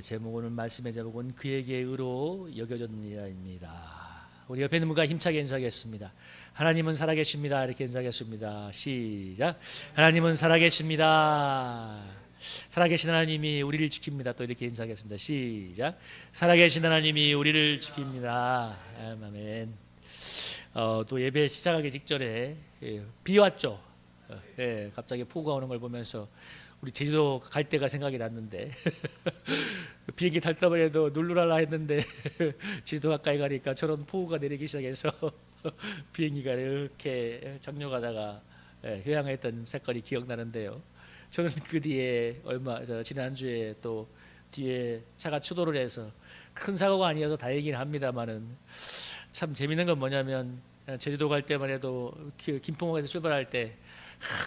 제목, 오늘 말씀의 제목은 그에게 의로 여겨졌느니라입니다. 우리 옆에 있는 분과 힘차게 인사하겠습니다. 하나님은 살아계십니다. 이렇게 인사하겠습니다. 시작. 하나님은 살아계십니다. 살아계신 하나님이 우리를 지킵니다. 또 이렇게 인사하겠습니다. 시작. 살아계신 하나님이 우리를 지킵니다. 아멘. 또 예배 시작하기 직전에 비 왔죠. 갑자기 폭우가 오는 걸 보면서 우리 제주도 갈 때가 생각이 났는데 비행기 탈 때만 해도 눌러라 했는데 제주도 가까이 가니까 저런 폭우가 내리기 시작해서 비행기가 이렇게 착륙하다가 회항했던 사건이 기억나는데요. 저는 그 뒤에 지난주에 또 뒤에 차가 추돌을 해서 큰 사고가 아니어서 다행이긴 합니다만은 참 재밌는 건 뭐냐면 제주도 갈 때만 해도 김포공항에서 출발할 때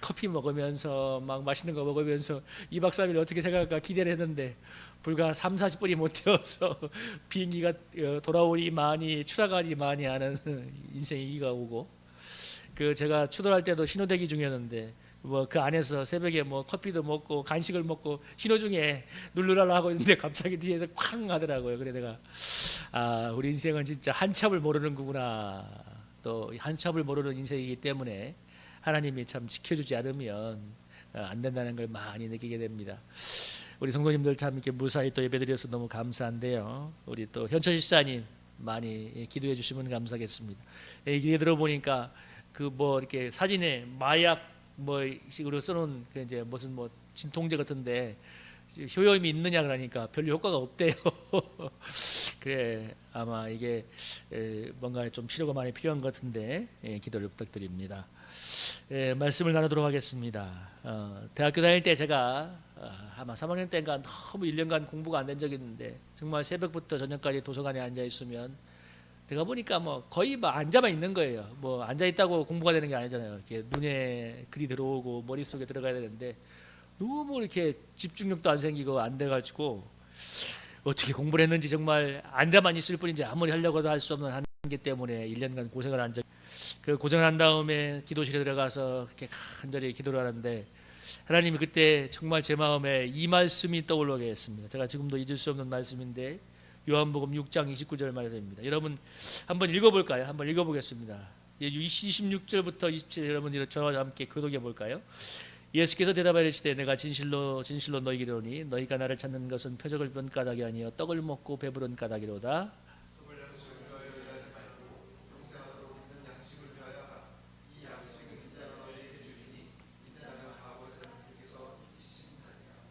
커피 먹으면서 막 맛있는 거 먹으면서 2박 3일 어떻게 생각할까 기대를 했는데 불과 3, 40분이 못 되어서 비행기가 돌아오니 많이 추락하니 많이 하는 인생이가 오고, 제가 추돌할 때도 신호대기 중이었는데 그 안에서 새벽에 커피도 먹고 간식을 먹고 신호 중에 누르라고 하고 있는데 갑자기 뒤에서 쾅 하더라고요. 그래 내가 우리 인생은 진짜 한참을 모르는 거구나. 또 한참을 모르는 인생이기 때문에 하나님이 참 지켜주지 않으면 안 된다는 걸 많이 느끼게 됩니다. 우리 성도님들 참 이렇게 무사히 또 예배드려서 너무 감사한데요. 우리 또 현철 집사님 많이 기도해 주시면 감사하겠습니다. 얘기 들어보니까 이렇게 사진에 마약 식으로 써놓은 이제 무슨 진통제 같은데 효용이 있느냐 그러니까 별로 효과가 없대요. 그래 아마 이게 뭔가 좀 치료가 많이 필요한 것 같은데 기도를 부탁드립니다. 말씀을 나누도록 하겠습니다. 대학교 다닐 때 제가 아마 3학년 때인가 너무 1년간 공부가 안 된 적이 있는데 정말 새벽부터 저녁까지 도서관에 앉아 있으면 제가 보니까 거의 앉아만 있는 거예요. 앉아 있다고 공부가 되는 게 아니잖아요. 이렇게 눈에 글이 들어오고 머릿속에 들어가야 되는데 너무 이렇게 집중력도 안 생기고 안 돼가지고 어떻게 공부를 했는지 정말 앉아만 있을 뿐이지 아무리 하려고 해도 할 수 없는 한계 때문에 1년간 고생을 한 적. 고생을 한 다음에 기도실에 들어가서 그렇게 간절히 기도를 하는데 하나님이 그때 정말 제 마음에 이 말씀이 떠올르게 했습니다. 제가 지금도 잊을 수 없는 말씀인데 요한복음 6장 29절 말씀입니다. 여러분 한번 읽어볼까요? 한번 읽어보겠습니다. 26절부터 27절 여러분 저와 함께 교독해 볼까요? 예수께서 대답하여 이르시되 내가 진실로 진실로 너희에게 이르노니 너희가 나를 찾는 것은 표적을 본 까닭이 아니요 떡을 먹고 배부른 까닭이로다.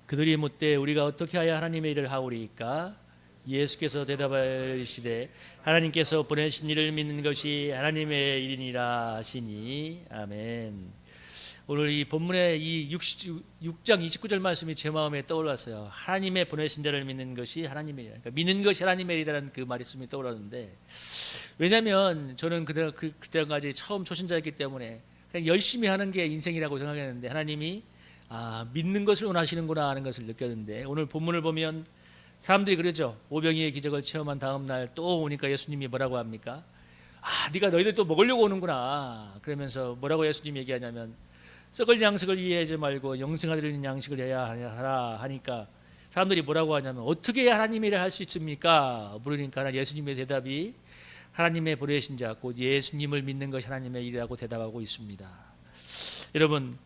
그들이 묻되 우리가 어떻게 하여 하나님의 일을 하오리이까? 예수께서 대답하여 이르시되 하나님께서 보내신 이를 믿는 것이 하나님의 일이니라 하시니. 아멘. 오늘 이 본문의 이 6장 29절 말씀이 제 마음에 떠올랐어요. 하나님의 보내신 자를 믿는 것이 하나님의 일이다. 그러니까 믿는 것이 하나님의 일이라는 그 말씀이 떠올랐는데, 왜냐하면 저는 그때까지 처음 초신자였기 때문에 그냥 열심히 하는 게 인생이라고 생각했는데 하나님이 믿는 것을 원하시는구나 하는 것을 느꼈는데, 오늘 본문을 보면 사람들이 그러죠. 오병이의 기적을 체험한 다음 날 또 오니까 예수님이 뭐라고 합니까? 네가 너희들 또 먹으려고 오는구나. 그러면서 뭐라고 예수님이 얘기하냐면 썩을 양식을 이해하지 말고 영생하리는 양식을 해야 하라 하니까 사람들이 뭐라고 하냐면 어떻게 해야 하나님의 일을 할 수 있습니까? 물으니까 예수님의 대답이 하나님의 보내신 자 곧 예수님을 믿는 것이 하나님의 일이라고 대답하고 있습니다. 여러분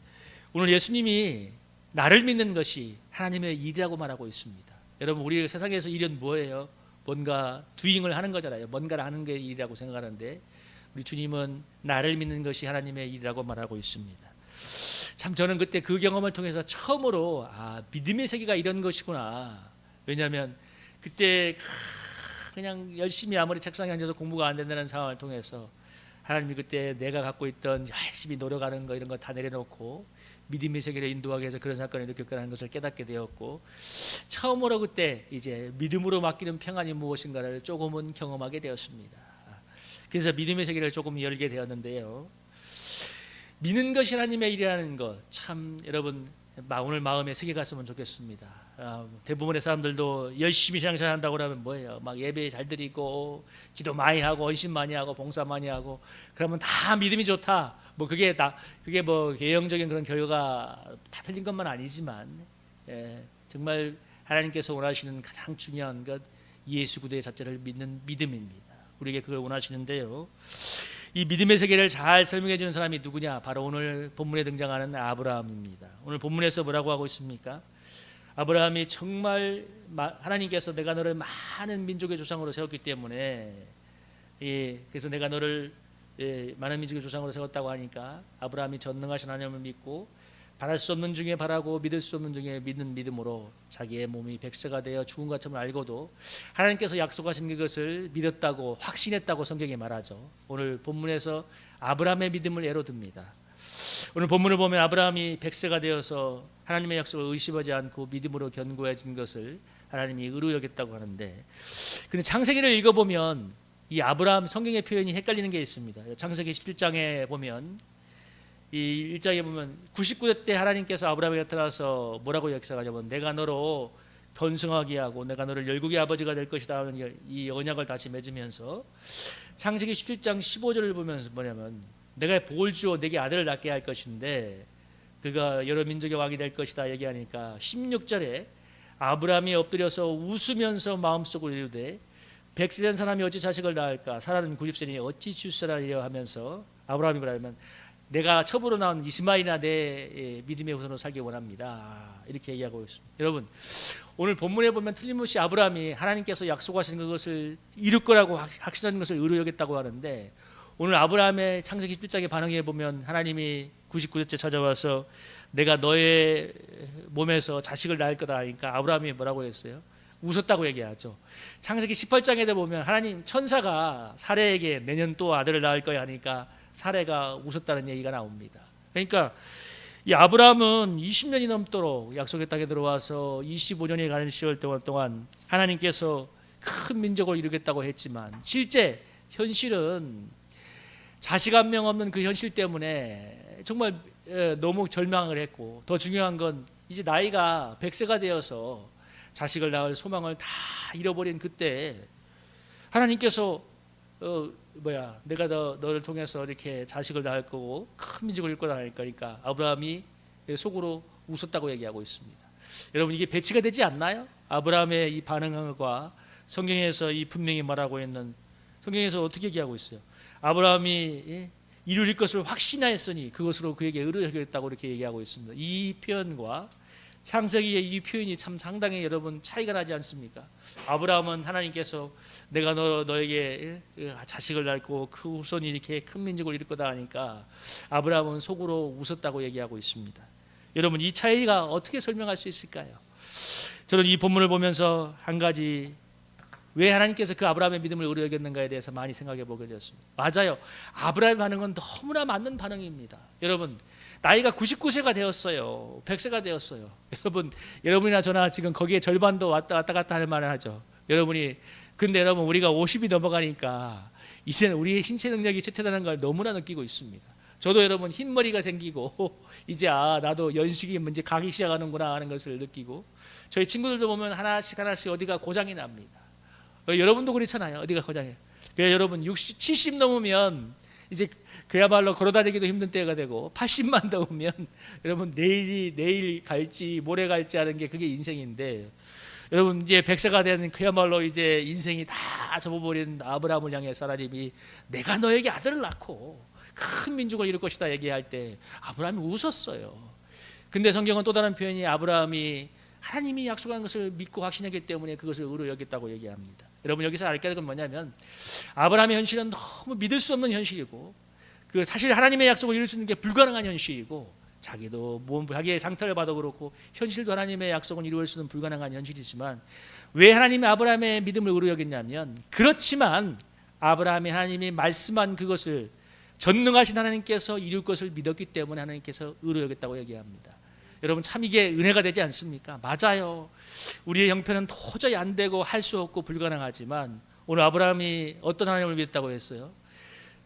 오늘 예수님이 나를 믿는 것이 하나님의 일이라고 말하고 있습니다. 여러분 우리 세상에서 일은 뭐예요? 뭔가 doing을 하는 거잖아요. 뭔가를 하는 게 일이라고 생각하는데 우리 주님은 나를 믿는 것이 하나님의 일이라고 말하고 있습니다. 참 저는 그때 그 경험을 통해서 처음으로 믿음의 세계가 이런 것이구나. 왜냐하면 그때 그냥 열심히 아무리 책상에 앉아서 공부가 안 된다는 상황을 통해서 하나님이 그때 내가 갖고 있던 열심히 노력하는 거 이런 거 다 내려놓고 믿음의 세계를 인도하기 위해서 그런 사건을 일으켰다는 것을 깨닫게 되었고, 처음으로 그때 이제 믿음으로 맡기는 평안이 무엇인가를 조금은 경험하게 되었습니다. 그래서 믿음의 세계를 조금 열게 되었는데요. 믿는 것이 하나님의 일이라는 것 참 여러분 오늘 마음에 새겨 갔으면 좋겠습니다. 대부분의 사람들도 열심히 신앙생활한다고 하면 뭐예요? 막 예배 잘 드리고 기도 많이 하고 헌신 많이 하고 봉사 많이 하고 그러면 다 믿음이 좋다. 그게 예형적인 그런 결과가 다 틀린 것만 아니지만 정말 하나님께서 원하시는 가장 중요한 것 예수 그리스도의 자체를 믿는 믿음입니다. 우리에게 그걸 원하시는데요. 이 믿음의 세계를 잘 설명해 주는 사람이 누구냐? 바로 오늘 본문에 등장하는 아브라함입니다. 오늘 본문에서 뭐라고 하고 있습니까? 아브라함이 정말 하나님께서 내가 너를 많은 민족의 조상으로 세웠기 때문에 그래서 내가 너를 많은 민족의 조상으로 세웠다고 하니까 아브라함이 전능하신 하나님을 믿고 바랄 수 없는 중에 바라고 믿을 수 없는 중에 믿는 믿음으로 자기의 몸이 백세가 되어 죽은 것처럼 알고도 하나님께서 약속하신 그것을 믿었다고 확신했다고 성경이 말하죠. 오늘 본문에서 아브라함의 믿음을 예로 듭니다. 오늘 본문을 보면 아브라함이 백세가 되어서 하나님의 약속을 의심하지 않고 믿음으로 견고해진 것을 하나님이 의로 여겼다고 하는데, 근데 창세기를 읽어보면 이 아브라함 성경의 표현이 헷갈리는 게 있습니다. 창세기 17장에 보면 이 1장에 보면 99세 때 하나님께서 아브라함에게 나타나서 뭐라고 역사하냐면 내가 너로 번성하게 하고 내가 너를 열국의 아버지가 될 것이다 하는 이 언약을 다시 맺으면서 창세기 17장 15절을 보면서 뭐냐면 내가 복을 주어 내게 아들을 낳게 할 것인데 그가 여러 민족의 왕이 될 것이다 얘기하니까 16절에 아브라함이 엎드려서 웃으면서 마음속으로 이르되 100세 된 사람이 어찌 자식을 낳을까 사라는 90세니 어찌 출세하리려 하면서 아브라함이 뭐라면 내가 첩으로 나온 이스마엘이나 내 믿음의 후손으로 살기 원합니다. 이렇게 얘기하고 있습니다. 여러분 오늘 본문에 보면 틀림없이 아브라함이 하나님께서 약속하신 그것을 이룰 거라고 확신하는 것을 의로 여겼다고 하는데 오늘 아브라함의 창세기 17장의 반응에 보면 하나님이 99세째 찾아와서 내가 너의 몸에서 자식을 낳을 거다 하니까 아브라함이 뭐라고 했어요? 웃었다고 얘기하죠. 창세기 18장에 보면 하나님 천사가 사레에게 내년 또 아들을 낳을 거야 하니까 사레가 웃었다는 얘기가 나옵니다. 그러니까 이 아브라함은 20년이 넘도록 약속의 땅에 들어와서 25년이 가는 시월 동안 하나님께서 큰 민족을 이루겠다고 했지만 실제 현실은 자식 한 명 없는 그 현실 때문에 정말 너무 절망을 했고 더 중요한 건 이제 나이가 100세가 되어서 자식을 낳을 소망을 다 잃어버린 그때 하나님께서 내가 너를 통해서 이렇게 자식을 낳을 거고 큰 민족을 이룰 거다 하니까 그러니까 아브라함이 속으로 웃었다고 얘기하고 있습니다. 여러분 이게 배치가 되지 않나요? 아브라함의 이 반응과 성경에서 이 분명히 말하고 있는 성경에서 어떻게 얘기하고 있어요? 아브라함이 이룰 것을 확신하였으니 그것으로 그에게 의를 여겼다고 이렇게 얘기하고 있습니다. 이 표현과 창세기의 이 표현이 참 상당히 여러분 차이가 나지 않습니까? 아브라함은 하나님께서 내가 너에게 자식을 낳고 그 후손이 이렇게 큰 민족을 이룰 거다 하니까 아브라함은 속으로 웃었다고 얘기하고 있습니다. 여러분 이 차이가 어떻게 설명할 수 있을까요? 저는 이 본문을 보면서 한 가지 왜 하나님께서 그 아브라함의 믿음을 의로 여겼는가에 대해서 많이 생각해 보게 되었습니다. 맞아요. 아브라함의 반응은 너무나 맞는 반응입니다. 여러분 나이가 99세가 되었어요. 100세가 되었어요. 여러분이나 저나 지금 거기에 절반도 왔다 갔다 하는 말을 하죠. 근데 여러분 우리가 50이 넘어가니까 이제는 우리의 신체 능력이 쇠퇴되는 걸 너무나 느끼고 있습니다. 저도 여러분 흰머리가 생기고 이제 나도 연식이 이제 가기 시작하는구나 하는 것을 느끼고 저희 친구들도 보면 하나씩 어디가 고장이 납니다. 여러분도 그렇잖아요. 어디가 고장이에요. 그래서 여러분 60, 70 넘으면 이제 그야말로 걸어다니기도 힘든 때가 되고 80만 넘으면 여러분 내일 갈지 모레 갈지 하는 게 그게 인생인데 여러분 이제 100세가 되는 그야말로 이제 인생이 다 접어버린 아브라함을 향해서 하나님이 내가 너에게 아들을 낳고 큰 민족을 이룰 것이다 얘기할 때 아브라함이 웃었어요. 근데 성경은 또 다른 표현이 아브라함이 하나님이 약속한 것을 믿고 확신하기 때문에 그것을 의로 여겼다고 얘기합니다. 여러분 여기서 알게 된 건 뭐냐면 아브라함의 현실은 너무 믿을 수 없는 현실이고 그 사실 하나님의 약속을 이룰 수 있는 게 불가능한 현실이고 자기도 자기의 상태를 봐도 그렇고 현실도 하나님의 약속은 이룰 수는 불가능한 현실이지만 왜 하나님이 아브라함의 믿음을 의로 여겼냐면 그렇지만 아브라함이 하나님이 말씀한 그것을 전능하신 하나님께서 이룰 것을 믿었기 때문에 하나님께서 의로 여겼다고 얘기합니다. 여러분 참 이게 은혜가 되지 않습니까? 맞아요. 우리의 형편은 도저히 안 되고 할 수 없고 불가능하지만 오늘 아브라함이 어떤 하나님을 믿었다고 했어요?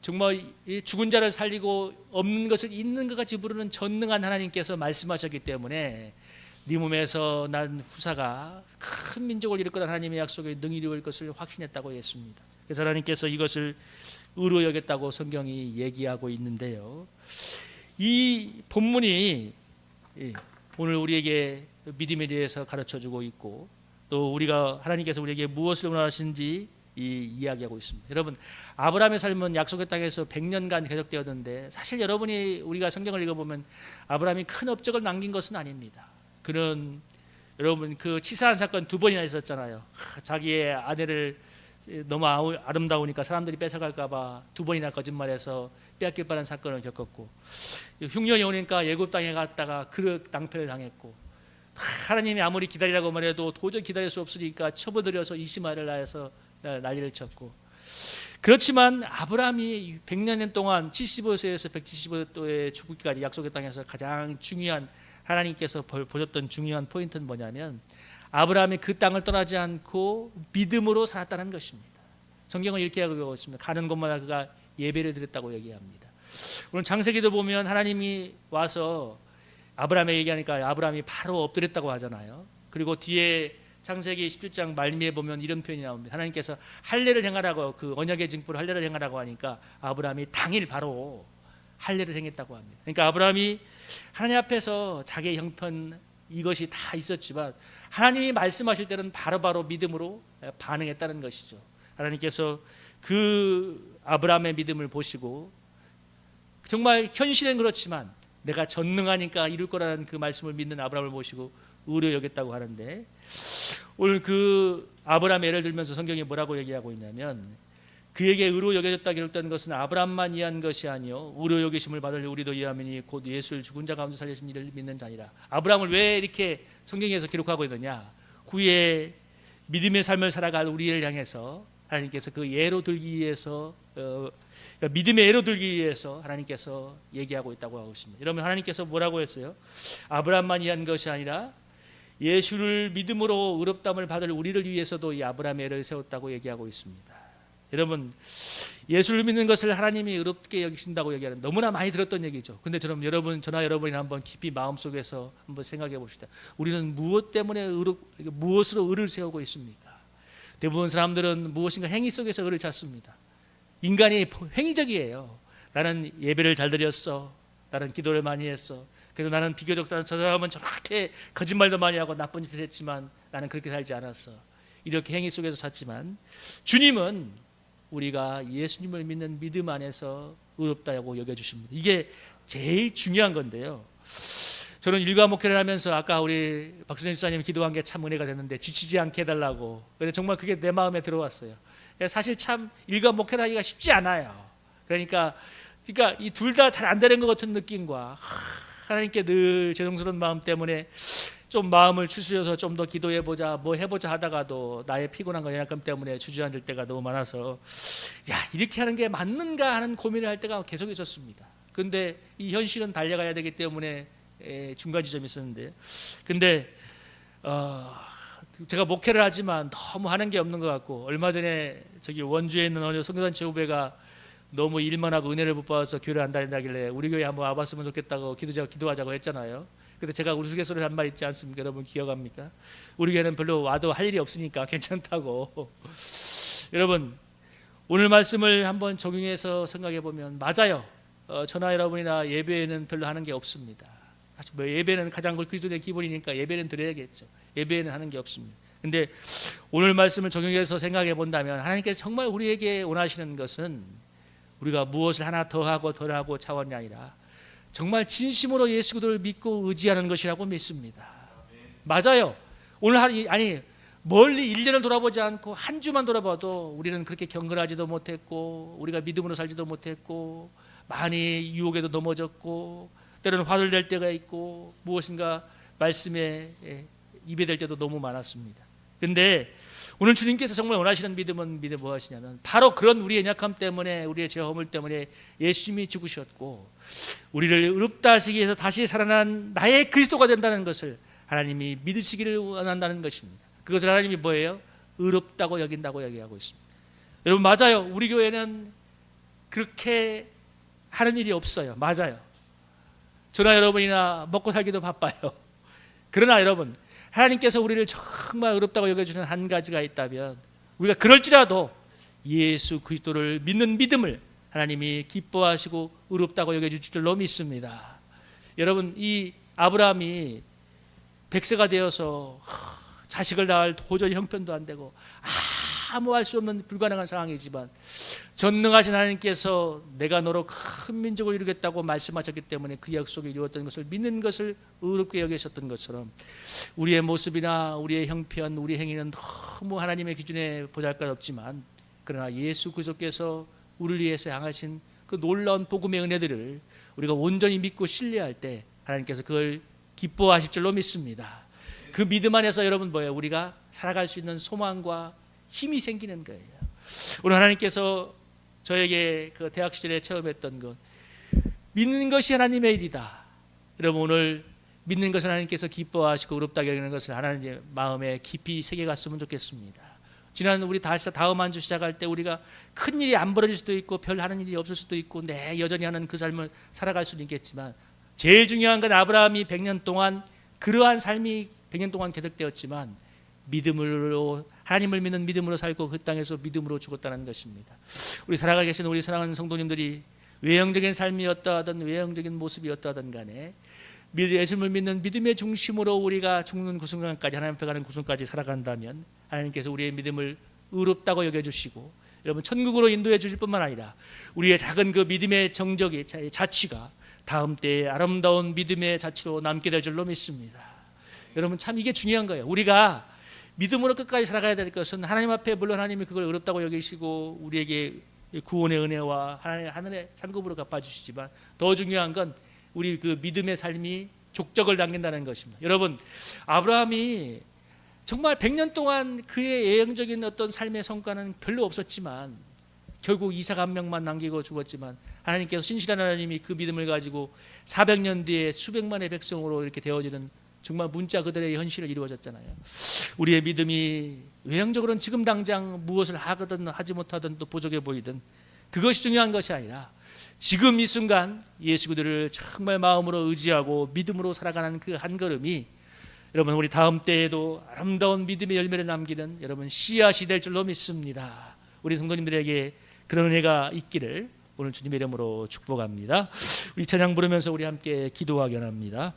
정말 죽은 자를 살리고 없는 것을 있는 것 같이 부르는 전능한 하나님께서 말씀하셨기 때문에 네 몸에서 난 후사가 큰 민족을 이룰 거라는 하나님의 약속에 능히 이룰 것을 확신했다고 했습니다. 그래서 하나님께서 이것을 의로 여겼다고 성경이 얘기하고 있는데요. 이 본문이 오늘 우리에게 믿음에 대해서 가르쳐주고 있고 또 우리가 하나님께서 우리에게 무엇을 원하시는지 이야기하고 있습니다. 여러분, 아브라함의 삶은 약속의 땅에서 100년간 계속되었는데 사실 여러분이 우리가 성경을 읽어보면 아브라함이 큰 업적을 남긴 것은 아닙니다. 그는 여러분 그 치사한 사건 2번이나 있었잖아요. 자기의 아내를 너무 아름다우니까 사람들이 뺏어갈까 봐 2번이나 거짓말해서 빼앗길 뻔한 사건을 겪었고, 흉년이 오니까 애굽 땅에 갔다가 그 낭패를 당했고, 하나님이 아무리 기다리라고 말해도 도저히 기다릴 수 없으니까 첩어들여서 이시마엘을 낳아서 난리를 쳤고, 그렇지만 아브라함이 100년 동안 75세에서 175세에 죽기까지 약속의 땅에서 가장 중요한, 하나님께서 보셨던 중요한 포인트는 뭐냐면 아브라함이 그 땅을 떠나지 않고 믿음으로 살았다는 것입니다. 성경은 이렇게 하고 있습니다. 가는 곳마다 그가 예배를 드렸다고 얘기합니다. 오늘 창세기도 보면 하나님이 와서 아브라함에게 얘기하니까 아브라함이 바로 엎드렸다고 하잖아요. 그리고 뒤에 창세기 17장 말미에 보면 이런 표현이 나옵니다. 하나님께서 할례를 행하라고, 그 언약의 징표로 할례를 행하라고 하니까 아브라함이 당일 바로 할례를 행했다고 합니다. 그러니까 아브라함이 하나님 앞에서 자기의 형편 이것이 다 있었지만 하나님이 말씀하실 때는 바로바로 믿음으로 반응했다는 것이죠. 하나님께서 그 아브라함의 믿음을 보시고 정말 현실은 그렇지만 내가 전능하니까 이룰 거라는 그 말씀을 믿는 아브라함을 보시고 의로 여겼다고 하는데, 오늘 그 아브라함의 예를 들면서 성경이 뭐라고 얘기하고 있냐면 그에게 의로 여겨졌다 기록된 것은 아브라함만 이해한 것이 아니요 의로 여기심을 받을 우리도 이해하미니 곧 예수를 죽은 자 가운데 살리신 이를 믿는 자니라. 아브라함을 왜 이렇게 성경에서 기록하고 있느냐? 후에 믿음의 삶을 살아갈 우리를 향해서 하나님께서 그 예로 들기 위해서 믿음의 예로 들기 위해서 하나님께서 얘기하고 있다고 하고 있습니다. 여러분, 하나님께서 뭐라고 했어요? 아브라함만 이해한 것이 아니라 예수를 믿음으로 의롭다함을 받을 우리를 위해서도 이 아브라함의 예를 세웠다고 얘기하고 있습니다. 여러분, 예수를 믿는 것을 하나님이 의롭게 여기신다고 얘기하는, 너무나 많이 들었던 얘기죠. 근데 저나 여러분이 한번 깊이 마음속에서 한번 생각해 봅시다. 우리는 무엇 때문에 무엇으로 의를 세우고 있습니까? 대부분 사람들은 무엇인가 행위 속에서 의를 찾습니다. 인간이 행위적이에요. 나는 예배를 잘 드렸어, 나는 기도를 많이 했어, 그래도 나는 비교적 저 사람은 저렇게 거짓말도 많이 하고 나쁜 짓을 했지만 나는 그렇게 살지 않았어. 이렇게 행위 속에서 찾지만 주님은 우리가 예수님을 믿는 믿음 안에서 의롭다고 여겨주십니다. 이게 제일 중요한 건데요. 저는 일과 목회를 하면서 아까 우리 박수진 집사님 기도한 게 참 은혜가 됐는데 지치지 않게 해달라고. 근데 정말 그게 내 마음에 들어왔어요. 사실 참 일과 목회를 하기가 쉽지 않아요. 그러니까 이 둘 다 잘 안 되는 것 같은 느낌과 하나님께 늘 죄송스러운 마음 때문에 좀 마음을 추스려서 좀 더 기도해보자, 뭐 해보자 하다가도 나의 피곤함과 연약감 때문에 주저앉을 때가 너무 많아서 이렇게 하는 게 맞는가 하는 고민을 할 때가 계속 있었습니다. 근데 이 현실은 달려가야 되기 때문에 중간 지점이 있었는데, 근데 제가 목회를 하지만 너무 하는 게 없는 것 같고, 얼마 전에 저기 원주에 있는 어느 선교단체 후배가 너무 일만 하고 은혜를 못 받아서 교회를 안 다닌다길래 우리 교회 한번 와봤으면 좋겠다고 기도하자고 했잖아요. 근데 제가 우스갯소리를 한 말 있지 않습니까? 여러분 기억합니까? 우리 교회는 별로 와도 할 일이 없으니까 괜찮다고. 여러분, 오늘 말씀을 한번 적용해서 생각해 보면 맞아요. 저나 여러분이나 예배에는 별로 하는 게 없습니다. 예배는 가장 그리스도의 기본이니까 예배는 드려야겠죠. 예배는 하는 게 없습니다. 근데 오늘 말씀을 적용해서 생각해 본다면 하나님께서 정말 우리에게 원하시는 것은 우리가 무엇을 하나 더하고 덜하고 차원이 아니라 정말 진심으로 예수 그리스도를 믿고 의지하는 것이라고 믿습니다. 맞아요. 오늘 멀리 1년을 돌아보지 않고 한 주만 돌아봐도 우리는 그렇게 경건하지도 못했고 우리가 믿음으로 살지도 못했고 많이 유혹에도 넘어졌고 때로는 화를 낼 때가 있고 무엇인가 말씀에 입에 댈 때도 너무 많았습니다. 그런데 오늘 주님께서 정말 원하시는 믿음은 무엇이냐면 바로 그런 우리의 연약함 때문에, 우리의 죄 허물 때문에 예수님이 죽으셨고 우리를 의롭다 하시기 위해서 다시 살아난 나의 그리스도가 된다는 것을 하나님이 믿으시기를 원한다는 것입니다. 그것을 하나님이 뭐예요? 의롭다고 여긴다고 얘기하고 있습니다. 여러분, 맞아요. 우리 교회는 그렇게 하는 일이 없어요. 맞아요. 저나 여러분이나 먹고 살기도 바빠요. 그러나 여러분, 하나님께서 우리를 정말 의롭다고 여겨주는 한 가지가 있다면 우리가 그럴지라도 예수 그리스도를 믿는 믿음을 하나님이 기뻐하시고 의롭다고 여겨줄 줄로 믿습니다. 여러분, 이 아브라함이 100세가 되어서 자식을 낳을 도저히 형편도 안 되고 아무 할 수 없는 불가능한 상황이지만 전능하신 하나님께서 내가 너로 큰 민족을 이루겠다고 말씀하셨기 때문에 그 약속이 이루어졌던 것을 믿는 것을 의롭게 여기셨던 것처럼 우리의 모습이나 우리의 형편, 우리의 행위는 너무 하나님의 기준에 보잘것없지만 그러나 예수 그리스도께서 우리를 위해서 향하신 그 놀라운 복음의 은혜들을 우리가 온전히 믿고 신뢰할 때 하나님께서 그걸 기뻐하실 줄로 믿습니다. 그 믿음 안에서 여러분 뭐예요? 우리가 살아갈 수 있는 소망과 힘이 생기는 거예요. 오늘 하나님께서 저에게 그 대학 시절에 체험했던 것, 믿는 것이 하나님의 일이다. 여러분 오늘 믿는 것을 하나님께서 기뻐하시고 의롭다게 여기는 것을 하나님의 마음에 깊이 새겨갔으면 좋겠습니다. 지난 우리 다음 한 주 시작할 때 우리가 큰 일이 안 벌어질 수도 있고 별 하는 일이 없을 수도 있고 여전히 하는 그 삶을 살아갈 수는 있겠지만 제일 중요한 건 아브라함이 100년 동안 그러한 삶이 100년 동안 계속되었지만 믿음으로 하나님을 믿는 믿음으로 살고 그 땅에서 믿음으로 죽었다는 것입니다. 우리 살아가 계신 우리 사랑하는 성도님들이 외형적인 삶이었다 하든 외형적인 모습이었다 하든 간에 예수님을 믿는 믿음의 중심으로 우리가 죽는 그 순간까지 하나님 앞에 가는 그 순간까지 살아간다면 하나님께서 우리의 믿음을 의롭다고 여겨주시고 여러분 천국으로 인도해 주실 뿐만 아니라 우리의 작은 그 믿음의 정적이 자취가 다음 때에 아름다운 믿음의 자취로 남게 될 줄로 믿습니다. 여러분 참 이게 중요한 거예요. 우리가 믿음으로 끝까지 살아가야 될 것은 하나님 앞에 물론 하나님이 그걸 의롭다고 여기시고 우리에게 구원의 은혜와 하늘의 상급으로 갚아주시지만 더 중요한 건 우리 그 믿음의 삶이 족적을 남긴다는 것입니다. 여러분 아브라함이 정말 100년 동안 그의 예형적인 어떤 삶의 성과는 별로 없었지만 결국 이삭 한 명만 남기고 죽었지만 하나님께서 신실한 하나님이 그 믿음을 가지고 400년 뒤에 수백만의 백성으로 이렇게 되어지는 정말 문자 그들의 현실을 이루어졌잖아요. 우리의 믿음이 외형적으로는 지금 당장 무엇을 하거든 하지 못하든 또 부족해 보이든 그것이 중요한 것이 아니라 지금 이 순간 예수 그들을 정말 마음으로 의지하고 믿음으로 살아가는 그 한 걸음이 여러분 우리 다음 때에도 아름다운 믿음의 열매를 남기는 여러분 씨앗이 될 줄로 믿습니다. 우리 성도님들에게 그런 은혜가 있기를 오늘 주님의 이름으로 축복합니다. 우리 찬양 부르면서 우리 함께 기도하기 원합니다.